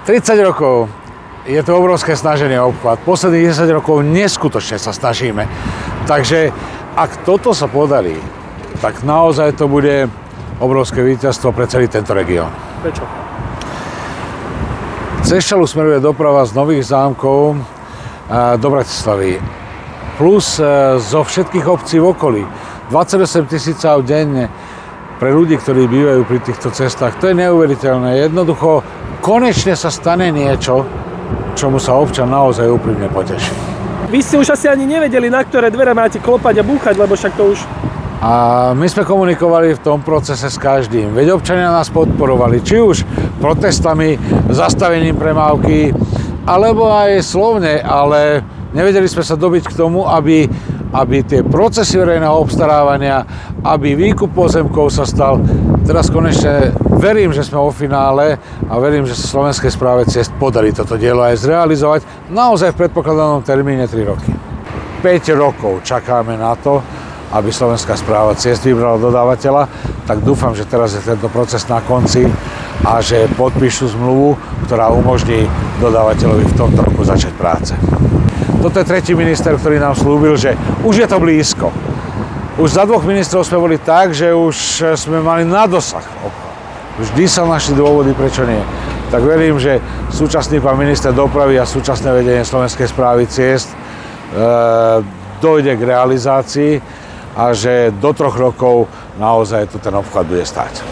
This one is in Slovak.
30 rokov je to obrovské snaženie obchvat. Posledných 10 rokov neskutočne sa snažíme. Takže ak toto sa podarí, tak naozaj to bude obrovské víťazstvo pre celý tento región. Prečo? Cez Čalu smeruje doprava z Nových Zámkov do Bratislavy. Plus zo všetkých obcí v okolí. 28 000 aut denne pre ľudí, ktorí bývajú pri týchto cestách. To je neuveriteľné. Jednoducho, konečne sa stane niečo, čomu sa občan naozaj úprimne poteší. Vy ste už asi ani nevedeli, na ktoré dvere máte klopať a búchať, lebo však to už... A my sme komunikovali v tom procese s každým. Veď občania nás podporovali, či už protestami, zastavením premávky, alebo aj slovne, ale nevedeli sme sa dobiť k tomu, aby tie procesy verejného obstarávania, aby výkup pozemkov sa stal. Teraz konečne verím, že sme vo finále a verím, že sa Slovenskej správe ciest podarí toto dielo aj zrealizovať naozaj v predpokladanom termíne 3 roky. 5 rokov čakáme na to, aby Slovenská správa ciest vybrala dodávateľa, tak dúfam, že teraz je tento proces na konci a že podpíšu zmluvu, ktorá umožní dodávateľovi v tomto roku začať práce. Toto je tretí minister, ktorý nám slúbil, že už je to blízko. Už za 2 ministrov sme boli tak, že už sme mali na dosah. Vždy sa našli dôvody, prečo nie. Tak verím, že súčasný pán minister dopravy a súčasné vedenie Slovenskej správy ciest dojde k realizácii a že do 3 rokov naozaj tu ten obchvat bude stáť.